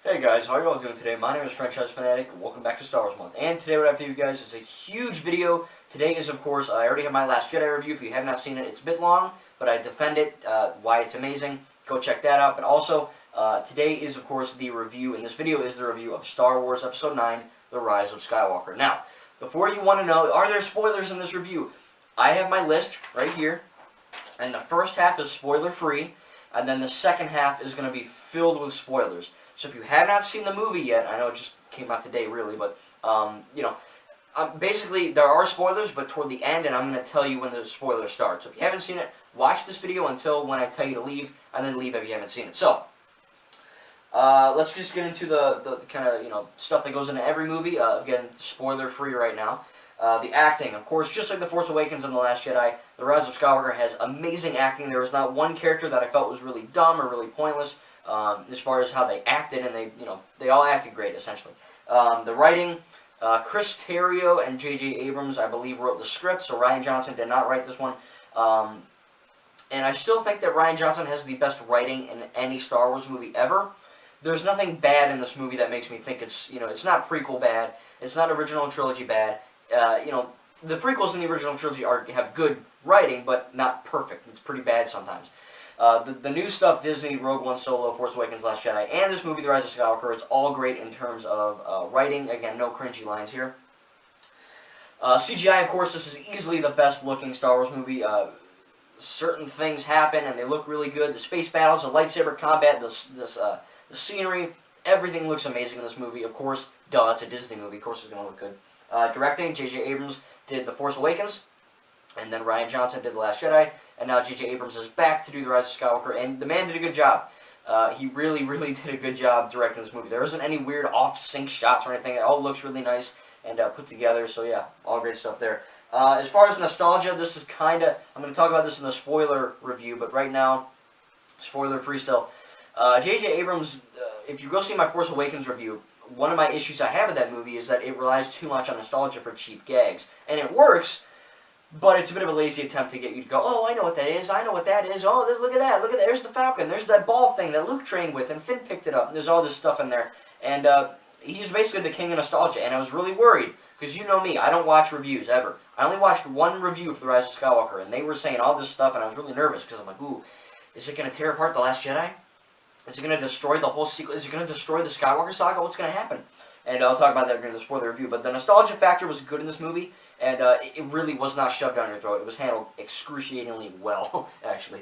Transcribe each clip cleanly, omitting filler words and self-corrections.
Hey guys, how are you all doing today? My name is Franchise Fanatic, and welcome back to Star Wars Month. And today what I have for you guys is a huge video. Today is, of course, I already have my Last Jedi review. If you have not seen it, it's a bit long, but I defend it, why it's amazing. Go check that out. But also, today is, of course, the review, and this video is the review of Star Wars Episode 9, The Rise of Skywalker. Now, before you want to know, are there spoilers in this review? I have my list right here, and the first half is spoiler-free, and then the second half is going to be filled with spoilers. So if you have not seen the movie yet, I know it just came out today, really, but, basically, there are spoilers, but toward the end, and I'm going to tell you when the spoilers start. So if you haven't seen it, watch this video until when I tell you to leave, and then leave if you haven't seen it. So, let's just get into the kind of, stuff that goes into every movie. Again, spoiler-free right now. The acting, of course, just like The Force Awakens and The Last Jedi, The Rise of Skywalker has amazing acting. There was not one character that I felt was really dumb or really pointless. As far as how they acted, and they all acted great, essentially. The writing, Chris Terrio and J.J. Abrams, I believe, wrote the script, so Rian Johnson did not write this one. And I still think that Rian Johnson has the best writing in any Star Wars movie ever. There's nothing bad in this movie that makes me think it's not prequel bad, it's not original trilogy bad. The prequels in the original trilogy have good writing, but not perfect. It's pretty bad sometimes. The new stuff, Disney, Rogue One, Solo, Force Awakens, Last Jedi, and this movie, The Rise of Skywalker, it's all great in terms of writing. Again, no cringy lines here. CGI, of course, this is easily the best looking Star Wars movie. Certain things happen, and they look really good. The space battles, the lightsaber combat, the scenery, everything looks amazing in this movie. Of course, duh, it's a Disney movie. Of course it's going to look good. Directing, J.J. Abrams did The Force Awakens, and then Rian Johnson did The Last Jedi, and now J.J. Abrams is back to do The Rise of Skywalker, and the man did a good job. He really, really did a good job directing this movie. There isn't any weird off-sync shots or anything. It all looks really nice and put together, so yeah, all great stuff there. As far as nostalgia, this is kind of, I'm going to talk about this in the spoiler review, but right now, spoiler-free still. J.J. Abrams, if you go see my Force Awakens review, one of my issues I have with that movie is that it relies too much on nostalgia for cheap gags. And it works, but it's a bit of a lazy attempt to get you to go, oh, I know what that is, I know what that is, oh, look at that, there's the Falcon, there's that ball thing that Luke trained with, and Finn picked it up, and there's all this stuff in there. And he's basically the king of nostalgia, and I was really worried, because you know me, I don't watch reviews, ever. I only watched one review for The Rise of Skywalker, and they were saying all this stuff, and I was really nervous, because I'm like, ooh, is it going to tear apart The Last Jedi? Is it going to destroy the whole sequel? Is it going to destroy the Skywalker saga? What's going to happen? And I'll talk about that during the spoiler review. But the nostalgia factor was good in this movie, and it really was not shoved down your throat. It was handled excruciatingly well, actually.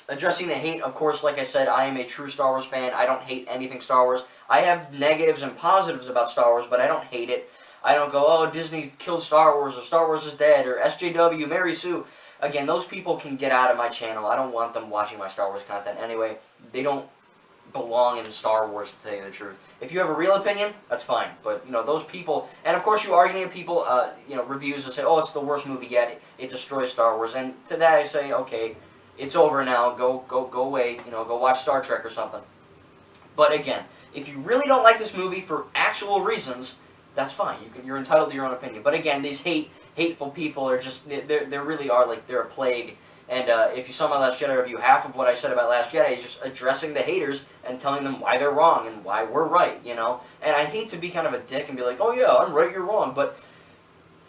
Addressing the hate, of course, like I said, I am a true Star Wars fan. I don't hate anything Star Wars. I have negatives and positives about Star Wars, but I don't hate it. I don't go, oh, Disney killed Star Wars, or Star Wars is dead, or SJW, Mary Sue. Again, those people can get out of my channel. I don't want them watching my Star Wars content anyway. They don't belong in Star Wars, to tell you the truth. If you have a real opinion, that's fine. But, those people, and of course you are going to get people, reviews that say, oh, it's the worst movie yet. It destroys Star Wars. And to that I say, okay, it's over now. Go away. Go watch Star Trek or something. But again, if you really don't like this movie for actual reasons, that's fine. You're entitled to your own opinion. But again, these hateful people are just, they really are like, they're a plague. And if you saw my Last Jedi review, half of what I said about Last Jedi is just addressing the haters and telling them why they're wrong and why we're right, And I hate to be kind of a dick and be like, oh yeah, I'm right, you're wrong. But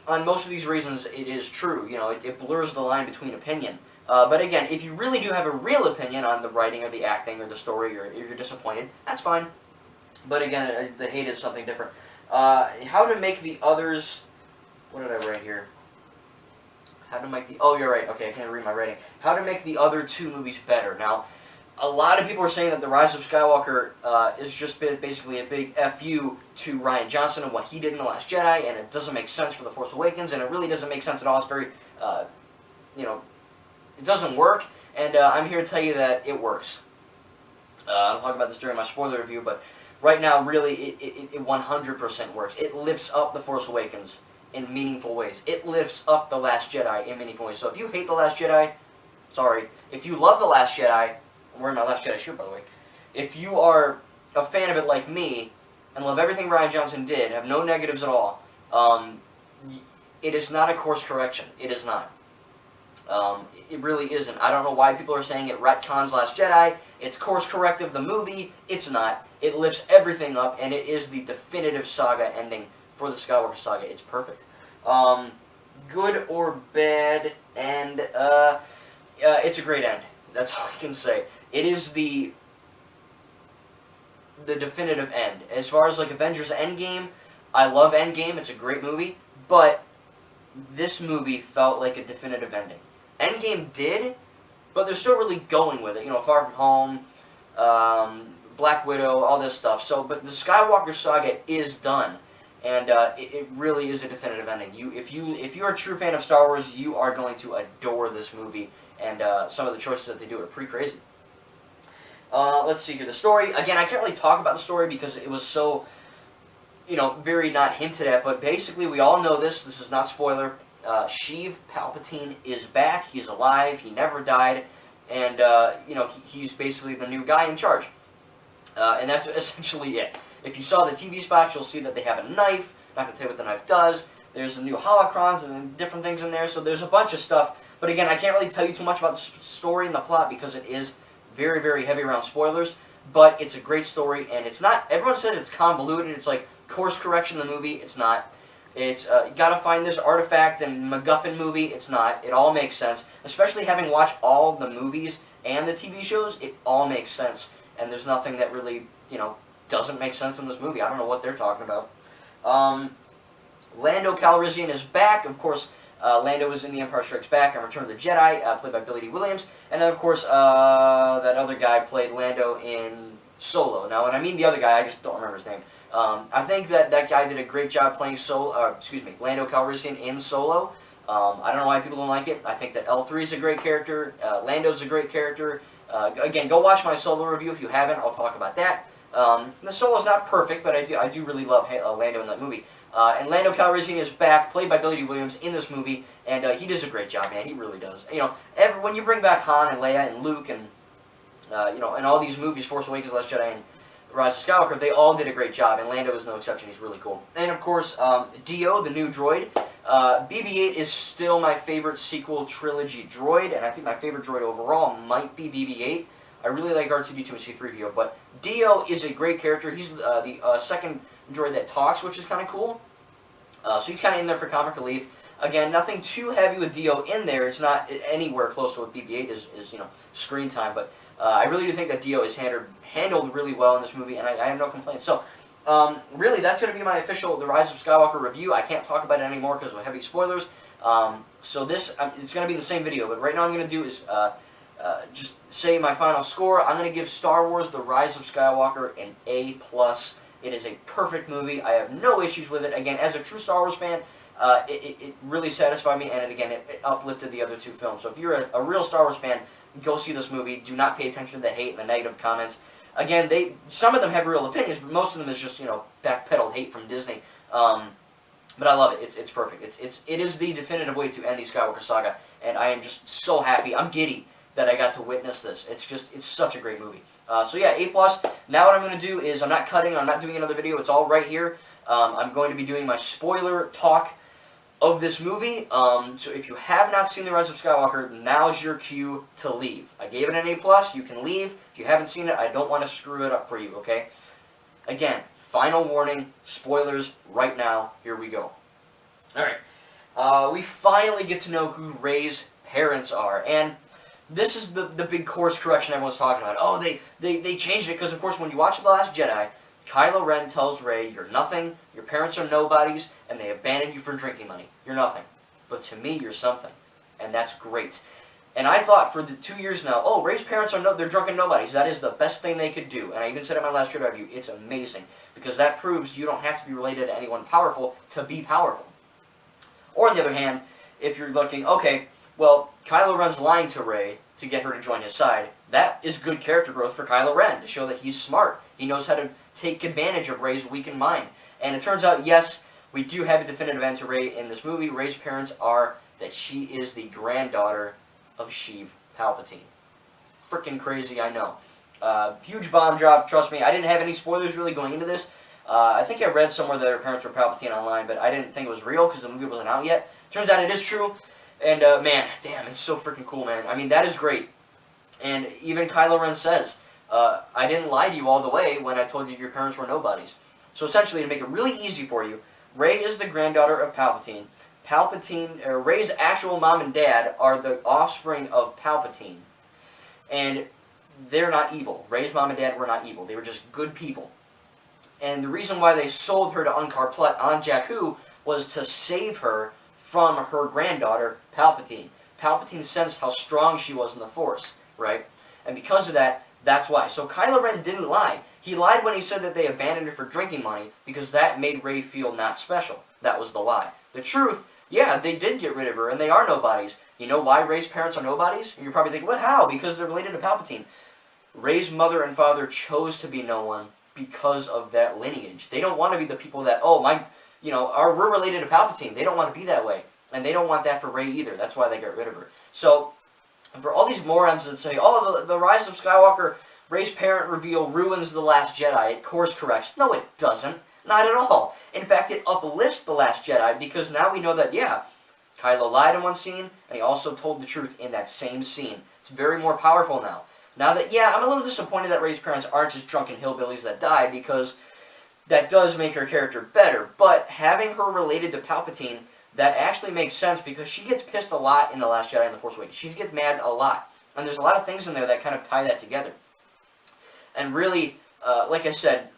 on most of these reasons, it is true. It blurs the line between opinion. But again, if you really do have a real opinion on the writing or the acting or the story, or if you're disappointed, that's fine. But again, the hate is something different. How to make the others... What did I write here? How to make the... Oh, you're right. Okay, I can't read my writing. How to make the other two movies better. Now, a lot of people are saying that The Rise of Skywalker is just basically a big FU to Rian Johnson and what he did in The Last Jedi, and it doesn't make sense for The Force Awakens, and it really doesn't make sense at all. It's very, it doesn't work, and I'm here to tell you that it works. I'll talk about this during my spoiler review, but right now, really, it 100% works. It lifts up The Force Awakens in meaningful ways. It lifts up The Last Jedi in meaningful ways. So if you hate The Last Jedi, sorry. If you love The Last Jedi, I'm wearing my Last Jedi shirt, by the way. If you are a fan of it like me, and love everything Rian Johnson did, have no negatives at all, it is not a course correction. It is not. It really isn't. I don't know why people are saying it retcons Last Jedi. It's course corrective of the movie. It's not. It lifts everything up, and it is the definitive saga ending for the Skywalker saga. It's perfect. Good or bad, and it's a great end. That's all I can say. It is the definitive end. As far as like Avengers Endgame, I love Endgame. It's a great movie, but this movie felt like a definitive ending. Endgame did, but they're still really going with it. You know, Far From Home, Black Widow, all this stuff. So, but the Skywalker saga is done, and it really is a definitive ending. If you're a true fan of Star Wars, you are going to adore this movie, and some of the choices that they do are pretty crazy. Let's see here. The story, again, I can't really talk about the story because it was so, you know, very not hinted at, but basically we all know this. This is not spoiler. Sheev Palpatine is back. He's alive. He never died. And, you know, he's basically the new guy in charge. And that's essentially it. If you saw the TV spots, you'll see that they have a knife. Not going to tell you what the knife does. There's the new holocrons and different things in there. So there's a bunch of stuff. But again, I can't really tell you too much about the story and the plot because it is very, very heavy around spoilers. But it's a great story, and it's not... Everyone said it's convoluted. It's like course correction in the movie. It's not. It's, you gotta find this artifact and MacGuffin movie. It's not. It all makes sense. Especially having watched all the movies and the TV shows, it all makes sense. And there's nothing that really, you know, doesn't make sense in this movie. I don't know what they're talking about. Lando Calrissian is back. Of course, Lando was in The Empire Strikes Back and Return of the Jedi, played by Billy D. Williams. And then, of course, that other guy played Lando in Solo. Now, when I mean the other guy, I just don't remember his name. I think that guy did a great job playing Lando Calrissian in Solo. I don't know why people don't like it. I think that L3 is a great character. Lando's a great character. Again, go watch my Solo review if you haven't. I'll talk about that. The Solo's not perfect, but I do really love Lando in that movie. And Lando Calrissian is back, played by Billy D. Williams in this movie, and he does a great job, man. He really does. You know, when you bring back Han and Leia and Luke and you know, and all these movies, Force Awakens, Last Jedi, and Rise of Skywalker, they all did a great job, and Lando is no exception. He's really cool. And of course, Dio, the new droid. BB-8 is still my favorite sequel trilogy droid, and I think my favorite droid overall might be BB-8. I really like R2-D2 and C-3PO, but Dio is a great character. He's the second droid that talks, which is kind of cool. So he's kind of in there for comic relief. Again, nothing too heavy with Dio in there. It's not anywhere close to what BB-8 is, you know, screen time. But I really do think that Dio is handled really well in this movie, and I have no complaints. So, really, that's going to be my official The Rise of Skywalker review. I can't talk about it anymore because of heavy spoilers. So this, it's going to be the same video, but right now I'm going to do is just say my final score. I'm going to give Star Wars The Rise of Skywalker an A+. It is a perfect movie. I have no issues with it. Again, as a true Star Wars fan, it really satisfied me, and again, it uplifted the other two films. So if you're a real Star Wars fan, go see this movie. Do not pay attention to the hate and the negative comments. Again, some of them have real opinions, but most of them is just, you know, backpedaled hate from Disney. But I love it. It's perfect. It is the definitive way to end the Skywalker saga, and I am just so happy. I'm giddy that I got to witness this. It's such a great movie. So yeah, A+. Now what I'm going to do is, I'm not cutting, I'm not doing another video, it's all right here. I'm going to be doing my spoiler talk of this movie. So if you have not seen The Rise of Skywalker, now's your cue to leave. I gave it an A+, you can leave. If you haven't seen it, I don't want to screw it up for you, okay? Again, final warning, spoilers right now, here we go. Alright, we finally get to know who Rey's parents are, and this is the big course correction everyone's talking about. Oh, they changed it because, of course, when you watch The Last Jedi, Kylo Ren tells Rey, you're nothing, your parents are nobodies, and they abandoned you for drinking money. You're nothing. But to me, you're something. And that's great. And I thought for the 2 years now, oh, Rey's parents are they're drunken nobodies. That is the best thing they could do. And I even said in my Last Jedi review, it's amazing. Because that proves you don't have to be related to anyone powerful to be powerful. Or on the other hand, if you're looking, okay, well, Kylo Ren's lying to Rey to get her to join his side. That is good character growth for Kylo Ren, to show that he's smart. He knows how to take advantage of Rey's weakened mind. And it turns out, yes, we do have a definitive end to Rey in this movie. Rey's parents are that she is the granddaughter of Sheev Palpatine. Freaking crazy, I know. Huge bomb drop, trust me. I didn't have any spoilers really going into this. I think I read somewhere that her parents were Palpatine online, but I didn't think it was real because the movie wasn't out yet. Turns out it is true. And, man, damn, it's so freaking cool, man. I mean, that is great. And even Kylo Ren says, I didn't lie to you all the way when I told you your parents were nobodies. So essentially, to make it really easy for you, Rey is the granddaughter of Palpatine. Rey's actual mom and dad are the offspring of Palpatine. And they're not evil. Rey's mom and dad were not evil. They were just good people. And the reason why they sold her to Unkar Plutt on Jakku was to save her from her granddaughter, Palpatine. Palpatine sensed how strong she was in the Force, right? And because of that, that's why. So Kylo Ren didn't lie. He lied when he said that they abandoned her for drinking money, because that made Rey feel not special. That was the lie. The truth, yeah, they did get rid of her, and they are nobodies. You know why Rey's parents are nobodies? And you're probably thinking, what, how? Because they're related to Palpatine. Rey's mother and father chose to be no one because of that lineage. They don't want to be the people that, we're related to Palpatine. They don't want to be that way. And they don't want that for Rey either. That's why they got rid of her. So, for all these morons that say, oh, the Rise of Skywalker, Rey's parent reveal ruins The Last Jedi, it course corrects. No, it doesn't. Not at all. In fact, it uplifts The Last Jedi, because now we know that, yeah, Kylo lied in one scene, and he also told the truth in that same scene. It's very more powerful now. Now that, yeah, I'm a little disappointed that Rey's parents aren't just drunken hillbillies that died, because that does make her character better. But having her related to Palpatine, that actually makes sense, because she gets pissed a lot in The Last Jedi and The Force Awakens. She gets mad a lot. And there's a lot of things in there that kind of tie that together. And really, like I said,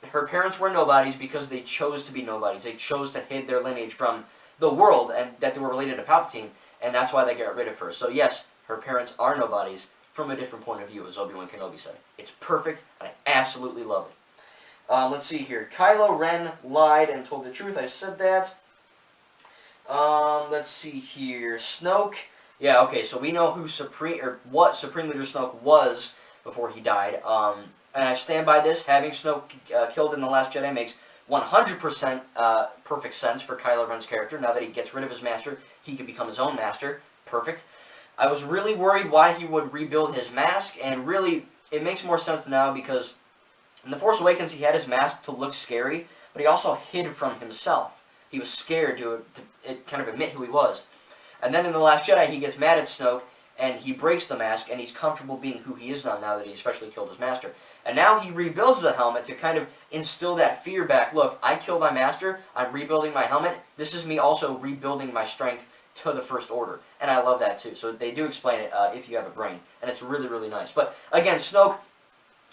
her parents were nobodies because they chose to be nobodies. They chose to hide their lineage from the world, and that they were related to Palpatine, and that's why they got rid of her. So yes, her parents are nobodies from a different point of view, as Obi-Wan Kenobi said. It's perfect, and I absolutely love it. Let's see here. Kylo Ren lied and told the truth. I said that. Let's see here. Snoke. Yeah, okay, so we know what Supreme Leader Snoke was before he died. And I stand by this. Having Snoke killed in The Last Jedi makes 100% perfect sense for Kylo Ren's character. Now that he gets rid of his master, he can become his own master. Perfect. I was really worried why he would rebuild his mask, and really, it makes more sense now, because in The Force Awakens, he had his mask to look scary, but he also hid from himself. He was scared to kind of admit who he was. And then in The Last Jedi, he gets mad at Snoke, and he breaks the mask, and he's comfortable being who he is now that he especially killed his master. And now he rebuilds the helmet to kind of instill that fear back. Look, I killed my master, I'm rebuilding my helmet. This is me also rebuilding my strength to the First Order. And I love that too. So they do explain it if you have a brain. And it's really, really nice. But again, Snoke,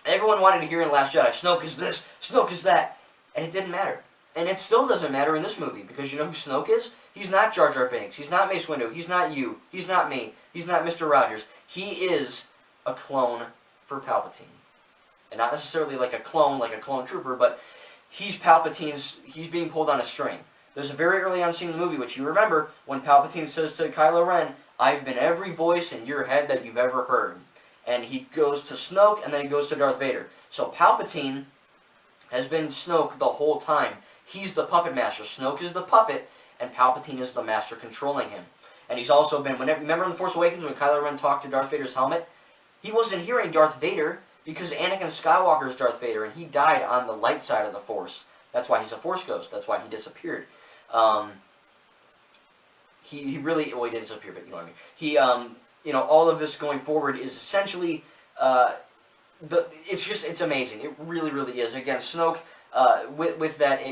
everyone wanted to hear in The Last Jedi, Snoke is this, Snoke is that. And it didn't matter. And it still doesn't matter in this movie, because you know who Snoke is? He's not Jar Jar Binks. He's not Mace Windu. He's not you. He's not me. He's not Mr. Rogers. He is a clone for Palpatine. And not necessarily like a clone trooper, but he's he's being pulled on a string. There's a very early on scene in the movie, which you remember, when Palpatine says to Kylo Ren, I've been every voice in your head that you've ever heard. And he goes to Snoke, and then he goes to Darth Vader. So Palpatine has been Snoke the whole time. He's the puppet master. Snoke is the puppet, and Palpatine is the master controlling him. And he's also been, remember in The Force Awakens when Kylo Ren talked to Darth Vader's helmet? He wasn't hearing Darth Vader, because Anakin Skywalker is Darth Vader, and he died on the light side of the Force. That's why he's a Force ghost. That's why he disappeared. He really, well, he didn't disappear, but you know what I mean. He, all of this going forward is essentially, it's amazing. It really, really is. Again, Snoke, with that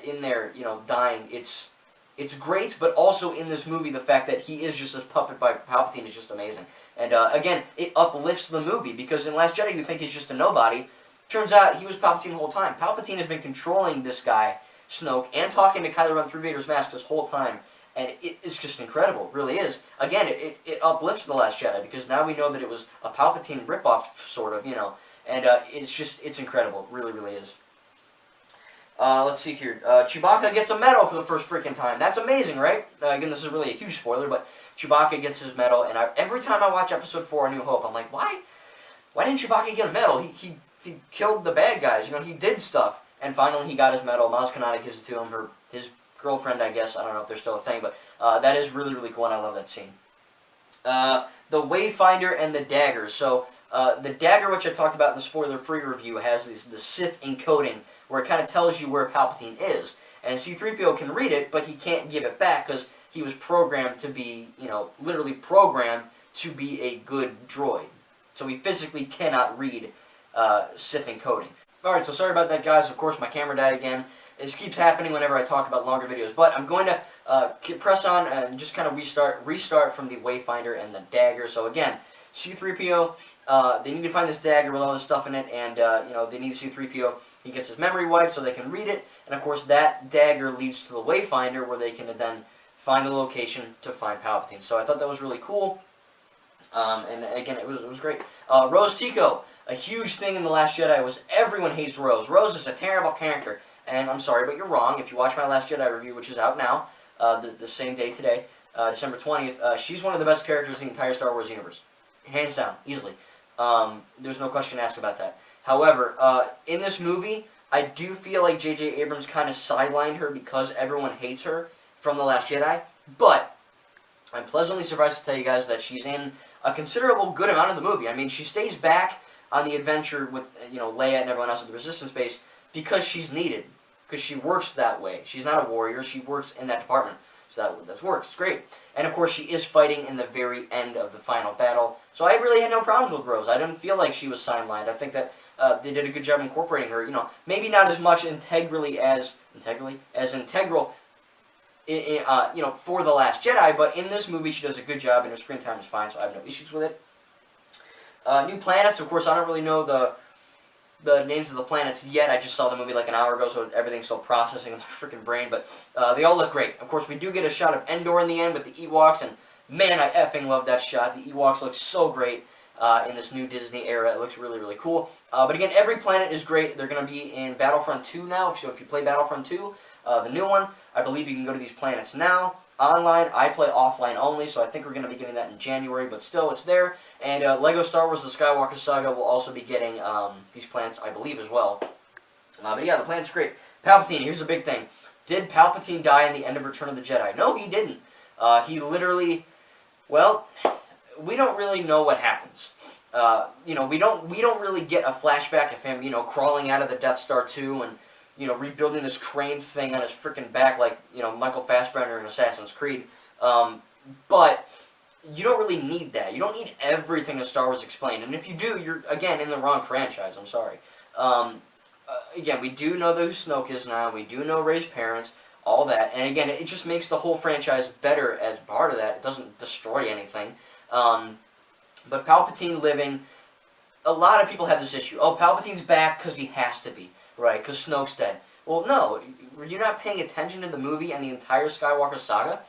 in there, dying, it's great, but also in this movie, the fact that he is just this puppet by Palpatine is just amazing. And again, it uplifts the movie, because in Last Jedi you think he's just a nobody. Turns out he was Palpatine the whole time. Palpatine has been controlling this guy, Snoke, and talking to Kylo Ren through Vader's mask this whole time. And it's just incredible, it really is. Again, it uplifts The Last Jedi, because now we know that it was a Palpatine ripoff, sort of, And it's incredible, it really, really is. Let's see here. Chewbacca gets a medal for the first freaking time. That's amazing, right? Again, this is really a huge spoiler, but Chewbacca gets his medal, and every time I watch Episode 4, A New Hope, I'm like, why didn't Chewbacca get a medal? He killed the bad guys, he did stuff. And finally, he got his medal. Maz Kanata gives it to him, his girlfriend, I guess. I don't know if they're still a thing, but that is really, really cool, and I love that scene. The Wayfinder and the dagger. So, the dagger, which I talked about in the spoiler-free review, has the Sith encoding, where it kind of tells you where Palpatine is. And C-3PO can read it, but he can't give it back, because he was programmed to be, literally programmed to be a good droid. So he physically cannot read Sith encoding. Alright, so sorry about that, guys. Of course, my camera died again. This keeps happening whenever I talk about longer videos. But I'm going to press on and just kind of restart from the Wayfinder and the dagger. So again, C-3PO, they need to find this dagger with all this stuff in it, and they need C-3PO. He gets his memory wiped so they can read it, and of course that dagger leads to the Wayfinder, where they can then find a location to find Palpatine. So I thought that was really cool, and again, it was great. Rose Tico, a huge thing in The Last Jedi was everyone hates Rose. Rose is a terrible character, and I'm sorry, but you're wrong. If you watch my Last Jedi review, which is out now, the same day today, December 20th, she's one of the best characters in the entire Star Wars universe. Hands down, easily. There's no question asked about that. However, in this movie, I do feel like J.J. Abrams kind of sidelined her because everyone hates her from The Last Jedi, but I'm pleasantly surprised to tell you guys that she's in a considerable good amount of the movie. I mean, she stays back on the adventure with, Leia and everyone else at the Resistance base because she's needed, because she works that way. She's not a warrior, she works in that department. So that works. It's great. And of course, she is fighting in the very end of the final battle. So I really had no problems with Rose. I didn't feel like she was sidelined. I think that they did a good job incorporating her. Maybe not as much integral, for The Last Jedi. But in this movie, she does a good job, and her screen time is fine. So I have no issues with it. New planets. Of course, I don't really know the names of the planets yet. I just saw the movie like an hour ago, so everything's still processing in my freaking brain, but they all look great. Of course, we do get a shot of Endor in the end with the Ewoks, and man, I effing love that shot. The Ewoks look so great in this new Disney era. It looks really, really cool. But again, every planet is great. They're going to be in Battlefront 2 now, so if you play Battlefront 2, the new one, I believe you can go to these planets now. Online, I play offline only, so I think we're going to be getting that in January, but still, it's there. And Lego Star Wars The Skywalker Saga will also be getting these planets, I believe, as well. But yeah, the planet's great. Palpatine, here's the big thing. Did Palpatine die in the end of Return of the Jedi? No, he didn't. He literally, well, we don't really know what happens. We don't really get a flashback of him, crawling out of the Death Star 2 and rebuilding this crane thing on his freaking back like, Michael Fassbender in Assassin's Creed. But you don't really need that. You don't need everything that Star Wars explained. And if you do, you're, again, in the wrong franchise. I'm sorry. Again, we do know who Snoke is now. We do know Rey's parents. All that. And again, it just makes the whole franchise better as part of that. It doesn't destroy anything. But Palpatine living, a lot of people have this issue. Oh, Palpatine's back because he has to be. Right, because Snoke's dead. Well, no, were you not paying attention to the movie and the entire Skywalker saga?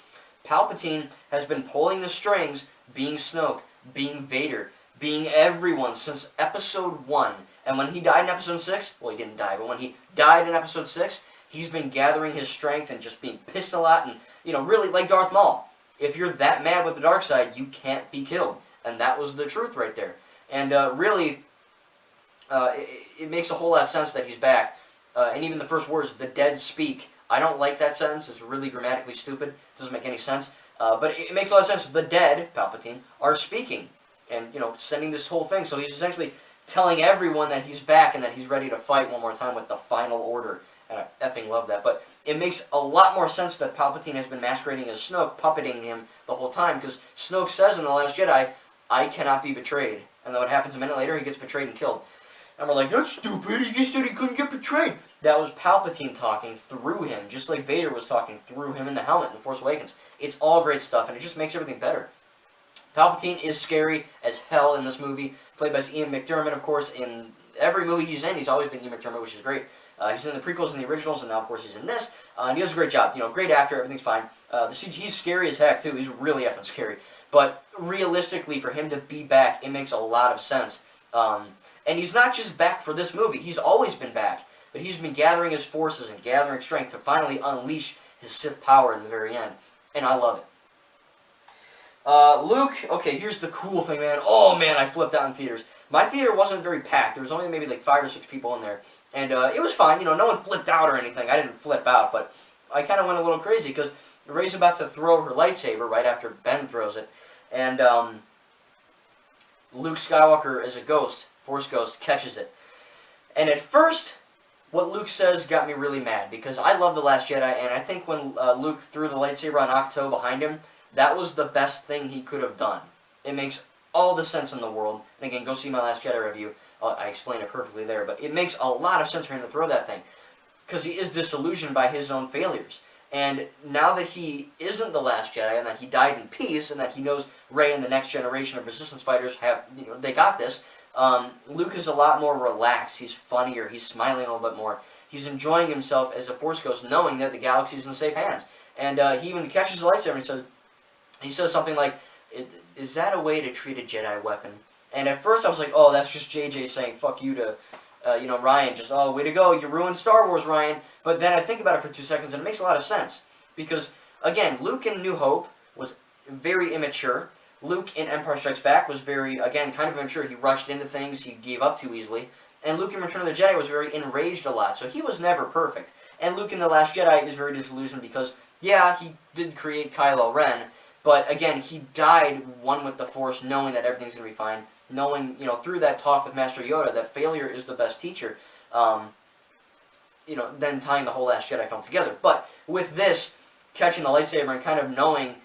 Palpatine has been pulling the strings, being Snoke, being Vader, being everyone since Episode 1. And when he died in Episode 6, well, he didn't die, but when he died in Episode 6, he's been gathering his strength and just being pissed a lot and, really like Darth Maul. If you're that mad with the dark side, you can't be killed. And that was the truth right there. And really, it makes a whole lot of sense that he's back. And even the first words, the dead speak. I don't like that sentence. It's really grammatically stupid. It doesn't make any sense. But it makes a lot of sense. The dead, Palpatine, are speaking. And, sending this whole thing. So he's essentially telling everyone that he's back and that he's ready to fight one more time with the Final Order. And I effing love that. But it makes a lot more sense that Palpatine has been masquerading as Snoke, puppeting him the whole time. Because Snoke says in The Last Jedi, I cannot be betrayed. And then what happens a minute later, he gets betrayed and killed. And we're like, that's stupid, he just said he couldn't get betrayed. That was Palpatine talking through him, just like Vader was talking through him in the helmet in The Force Awakens. It's all great stuff, and it just makes everything better. Palpatine is scary as hell in this movie, played by Ian McDiarmid, of course. In every movie he's in, he's always been Ian McDiarmid, which is great. He's in the prequels and the originals, and now, of course, he's in this. And he does a great job. Great actor, everything's fine. He's scary as heck, too. He's really effing scary. But realistically, for him to be back, it makes a lot of sense. And he's not just back for this movie. He's always been back. But he's been gathering his forces and gathering strength to finally unleash his Sith power in the very end. And I love it. Luke, okay, here's the cool thing, man. Oh, man, I flipped out in theaters. My theater wasn't very packed. There was only maybe like 5 or 6 people in there. And it was fine. No one flipped out or anything. I didn't flip out, but I kind of went a little crazy because Rey's about to throw her lightsaber right after Ben throws it. And Luke Skywalker, as a ghost, Force ghost, catches it. And at first, what Luke says got me really mad, because I love The Last Jedi, and I think when Luke threw the lightsaber on Ahch-To behind him, that was the best thing he could have done. It makes all the sense in the world. And again, go see my Last Jedi review. I explain it perfectly there, but it makes a lot of sense for him to throw that thing, because he is disillusioned by his own failures. And now that he isn't the Last Jedi, and that he died in peace, and that he knows Rey and the next generation of Resistance fighters have, they got this, Luke is a lot more relaxed. He's funnier. He's smiling a little bit more. He's enjoying himself as a Force ghost, knowing that the galaxy's in safe hands. And he even catches the lightsaber and he says something like, "Is that a way to treat a Jedi weapon?" And at first I was like, oh, that's just JJ saying fuck you to, Ryan. Just, oh, way to go, you ruined Star Wars, Ryan. But then I think about it for 2 seconds, and it makes a lot of sense. Because, again, Luke in New Hope was very immature. Luke in Empire Strikes Back was very, again, kind of immature. He rushed into things. He gave up too easily. And Luke in Return of the Jedi was very enraged a lot. So he was never perfect. And Luke in The Last Jedi is very disillusioned because, yeah, he did create Kylo Ren. But, again, he died one with the Force, knowing that everything's going to be fine. Knowing, through that talk with Master Yoda, that failure is the best teacher. Then tying the whole Last Jedi film together. But with this, catching the lightsaber and kind of knowing,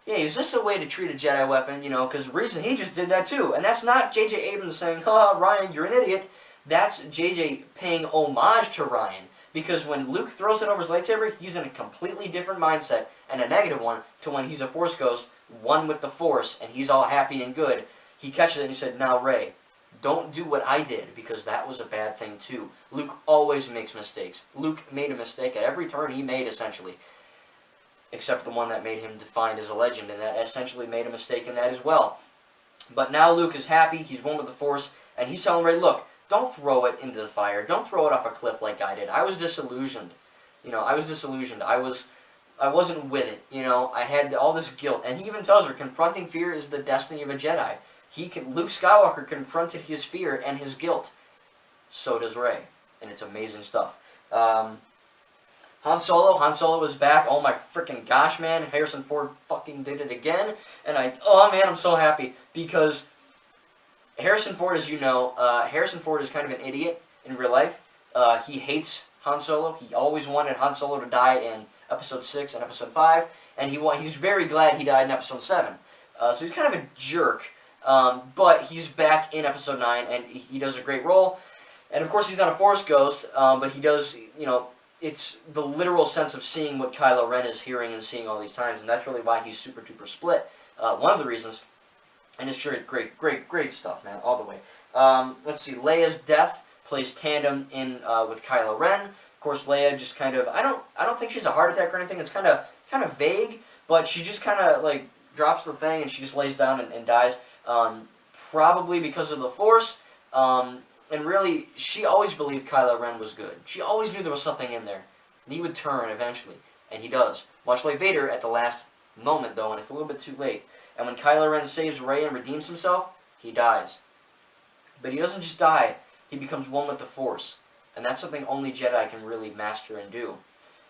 yeah, is this a way to treat a Jedi weapon? Because reason he just did that too. And that's not J.J. Abrams saying, "Ha, Ryan, you're an idiot." That's J.J. paying homage to Ryan. Because when Luke throws it over his lightsaber, he's in a completely different mindset, and a negative one, to when he's a Force ghost, one with the Force, and he's all happy and good. He catches it and he said, "Now, Rey, don't do what I did, because that was a bad thing too." Luke always makes mistakes. Luke made a mistake at every turn he made, essentially. Except the one that made him defined as a legend, and that essentially made a mistake in that as well. But now Luke is happy, he's one with the Force, and he's telling Rey, look, don't throw it into the fire. Don't throw it off a cliff like I did. I was disillusioned. I was disillusioned. I wasn't with it. I had all this guilt. And he even tells her, confronting fear is the destiny of a Jedi. Luke Skywalker confronted his fear and his guilt. So does Rey. And it's amazing stuff. Han Solo was back. Oh my freaking gosh, man. Harrison Ford fucking did it again. And I'm so happy. Because Harrison Ford, as you know, Harrison Ford is kind of an idiot in real life. He hates Han Solo. He always wanted Han Solo to die in Episode 6 and Episode 5. And he's very glad he died in Episode 7. So he's kind of a jerk. But he's back in Episode 9, and he does a great role. And of course he's not a Force ghost, but he does, it's the literal sense of seeing what Kylo Ren is hearing and seeing all these times, and that's really why he's super duper split. One of the reasons, and it's sure great stuff, man, all the way. Let's see, Leia's death plays tandem in with Kylo Ren. Of course, Leia just kind of, I don't think she's a heart attack or anything. It's kind of vague, but she just kind of like drops the thing and she just lays down and dies. Probably because of the Force. And really, she always believed Kylo Ren was good. She always knew there was something in there. And he would turn eventually. And he does. Much like Vader at the last moment, though, and it's a little bit too late. And when Kylo Ren saves Rey and redeems himself, he dies. But he doesn't just die. He becomes one with the Force. And that's something only Jedi can really master and do.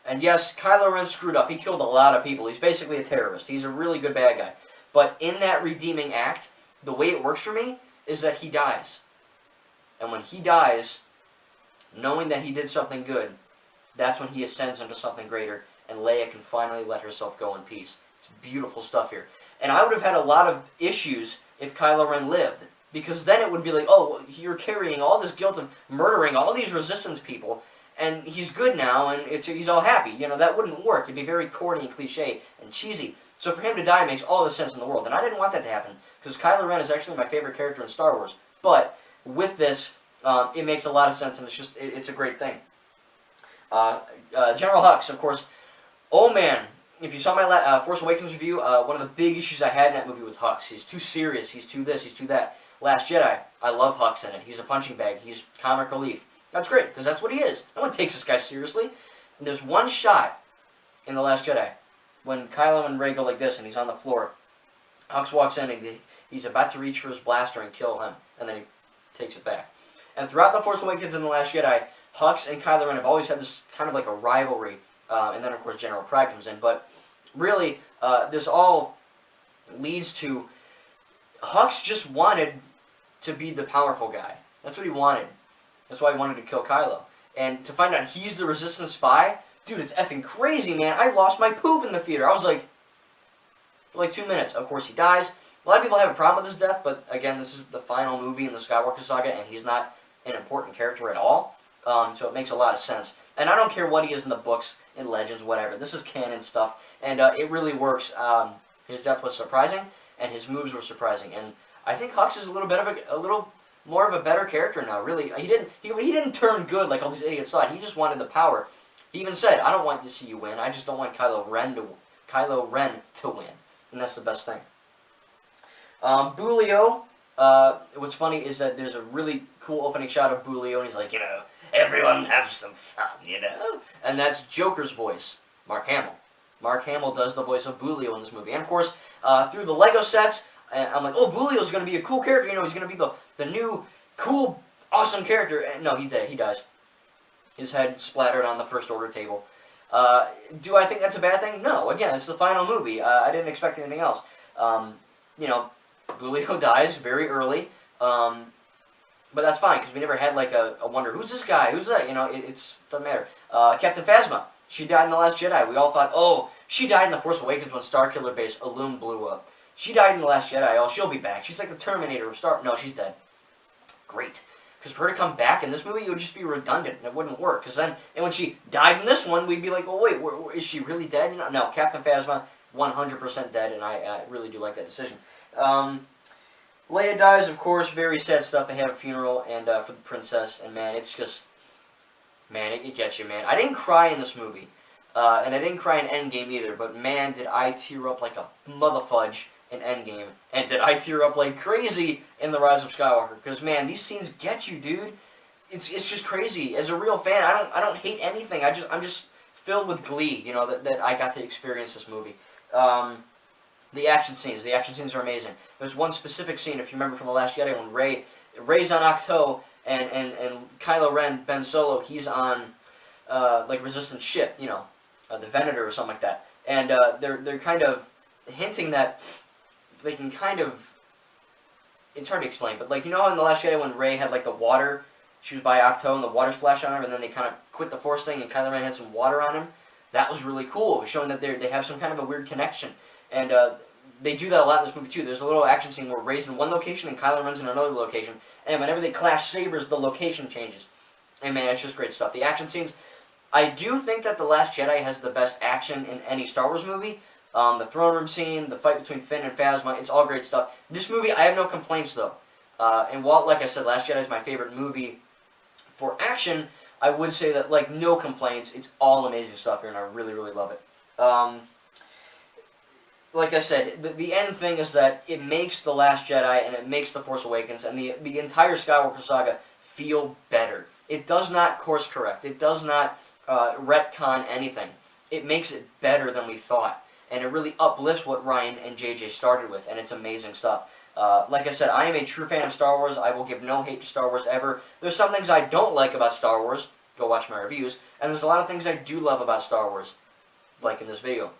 And yes, Kylo Ren screwed up. He killed a lot of people. He's basically a terrorist. He's a really good bad guy. But in that redeeming act, the way it works for me is that he dies. And when he dies, knowing that he did something good, that's when he ascends into something greater, and Leia can finally let herself go in peace. It's beautiful stuff here. And I would have had a lot of issues if Kylo Ren lived, because then it would be like, oh, you're carrying all this guilt of murdering all these Resistance people, and he's good now, and he's all happy. That wouldn't work. It'd be very corny and cliche and cheesy. So for him to die makes all the sense in the world, and I didn't want that to happen, because Kylo Ren is actually my favorite character in Star Wars. But with this, it makes a lot of sense, and it's a great thing. General Hux, of course. Oh man, if you saw my Force Awakens review, one of the big issues I had in that movie was Hux. He's too serious, he's too this, he's too that. Last Jedi, I love Hux in it. He's a punching bag, he's comic relief. That's great, because that's what he is. No one takes this guy seriously. And there's one shot in The Last Jedi, when Kylo and Rey go like this, and he's on the floor. Hux walks in, and he's about to reach for his blaster and kill him, and then he takes it back. And throughout The Force Awakens and The Last Jedi, Hux and Kylo Ren have always had this kind of like a rivalry, and then of course General Pride comes in, but really, this all leads to, Hux just wanted to be the powerful guy. That's what he wanted. That's why he wanted to kill Kylo. and to find out he's the Resistance spy, dude, it's effing crazy, man. I lost my poop in the theater. I was like, for like 2 minutes. Of course, he dies. A lot of people have a problem with his death, but again, this is the final movie in the Skywalker saga, and he's not an important character at all. So it makes a lot of sense. And I don't care what he is in the books, in Legends, whatever. This is canon stuff, and it really works. His death was surprising, and his moves were surprising. And I think Hux is a little more of a better character now. Really, he didn't turn good like all these idiots thought. He just wanted the power. He even said, "I don't want to see you win. I just don't want Kylo Ren to win," and that's the best thing. Boolio. What's funny is that there's a really cool opening shot of Boolio, and he's like, everyone have some fun, and that's Joker's voice, Mark Hamill. Mark Hamill does the voice of Boolio in this movie, and of course, through the Lego sets, I'm like, oh, Boolio's going to be a cool character. He's going to be the new cool, awesome character. And no, he dies. His head splattered on the First Order table. Do I think that's a bad thing? No. Again, it's the final movie. I didn't expect anything else. Boolio dies very early. But that's fine, because we never had, like, a wonder, who's this guy? Who's that? It doesn't matter. Captain Phasma. She died in The Last Jedi. We all thought, oh, she died in The Force Awakens when Starkiller Base Illume blew up. She died in The Last Jedi. Oh, she'll be back. She's like the Terminator of Star... No, she's dead. Great. Because for her to come back in this movie, it would just be redundant, and it wouldn't work. Because then, and when she died in this one, we'd be like, oh, wait, is she really dead? No, Captain Phasma, 100% dead, and I really do like that decision. Leia dies, of course, very sad stuff. They have a funeral and for the princess, and man, it's just, man, it gets you, man. I didn't cry in this movie, and I didn't cry in Endgame either, but man, did I tear up like a motherfudge in Endgame, and did I tear up like crazy in The Rise of Skywalker, because man, these scenes get you, dude. It's just crazy. As a real fan, I don't hate anything. I'm just filled with glee, that I got to experience this movie. The action scenes are amazing. There's one specific scene, if you remember from The Last Jedi, when Rey's on Ahch-To, and Kylo Ren, Ben Solo, he's on, like, Resistance ship, the Venator or something like that. And they're kind of hinting that they can kind of, it's hard to explain, but like, in The Last Jedi when Rey had, like, the water, she was by Ahch-To, and the water splashed on her, and then they kind of quit the Force thing, and Kylo Ren had some water on him. That was really cool. It was showing that they have some kind of a weird connection. And they do that a lot in this movie, too. There's a little action scene where Rey's in one location and Kylo Ren's in another location. And whenever they clash sabers, the location changes. And, man, it's just great stuff. The action scenes, I do think that The Last Jedi has the best action in any Star Wars movie. The throne room scene, the fight between Finn and Phasma, it's all great stuff. This movie, I have no complaints, though. And while, like I said, Last Jedi is my favorite movie for action, I would say that, like, no complaints. It's all amazing stuff here, and I really, really love it. Like I said, the end thing is that it makes The Last Jedi and it makes The Force Awakens and the entire Skywalker saga feel better. It does not course correct. It does not retcon anything. It makes it better than we thought. And it really uplifts what Ryan and JJ started with, and it's amazing stuff. Like I said, I am a true fan of Star Wars. I will give no hate to Star Wars ever. There's some things I don't like about Star Wars. Go watch my reviews. And there's a lot of things I do love about Star Wars, like in this video.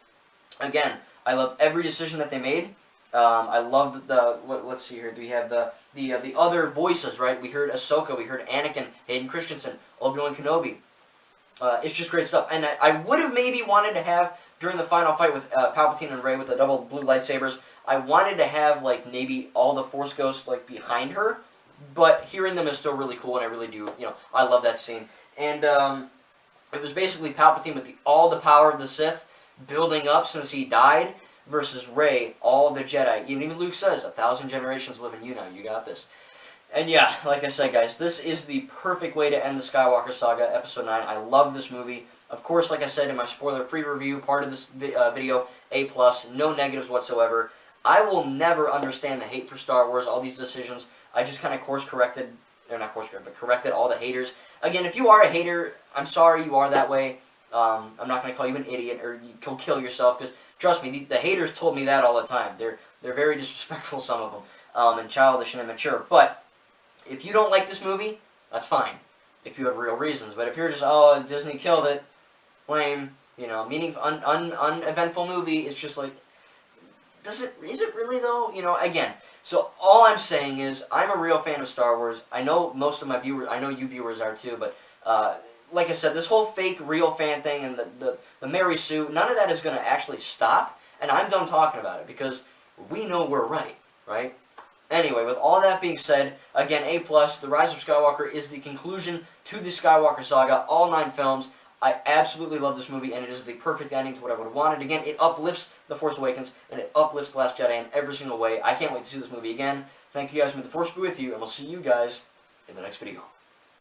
Again, I love every decision that they made. I love let's see here. We have the other voices, right? We heard Ahsoka, we heard Anakin, Hayden Christensen, Obi-Wan Kenobi. It's just great stuff. And I would have maybe wanted to have, during the final fight with Palpatine and Rey with the double blue lightsabers, I wanted to have, like, maybe all the Force Ghosts, like, behind her. But hearing them is still really cool, and I really do, I love that scene. And it was basically Palpatine with all the power of the Sith, building up since he died, versus Rey, all the Jedi. Even Luke says, 1,000 generations live in you now. You got this. And yeah, like I said, guys, this is the perfect way to end the Skywalker Saga, Episode 9. I love this movie. Of course, like I said in my spoiler-free review, part of this video, A+, no negatives whatsoever. I will never understand the hate for Star Wars, all these decisions. I just kind of course-corrected, or not course-corrected, but corrected all the haters. Again, if you are a hater, I'm sorry you are that way. I'm not going to call you an idiot or you'll kill yourself, because trust me, the haters told me that all the time. They're very disrespectful, some of them, and childish and immature. But if you don't like this movie, that's fine, if you have real reasons. But if you're just, oh, Disney killed it, lame, uneventful movie, it's just like, is it really though? Again, so all I'm saying is, I'm a real fan of Star Wars. I know most of my viewers, I know you viewers are too, but like I said, this whole fake real fan thing and the Mary Sue, none of that is going to actually stop, and I'm done talking about it because we know we're right, right? Anyway, with all that being said, again, A+, The Rise of Skywalker is the conclusion to the Skywalker saga, all 9 films. I absolutely love this movie, and it is the perfect ending to what I would have wanted. Again, it uplifts The Force Awakens, and it uplifts The Last Jedi in every single way. I can't wait to see this movie again. Thank you guys, may the Force be with you, and we'll see you guys in the next video.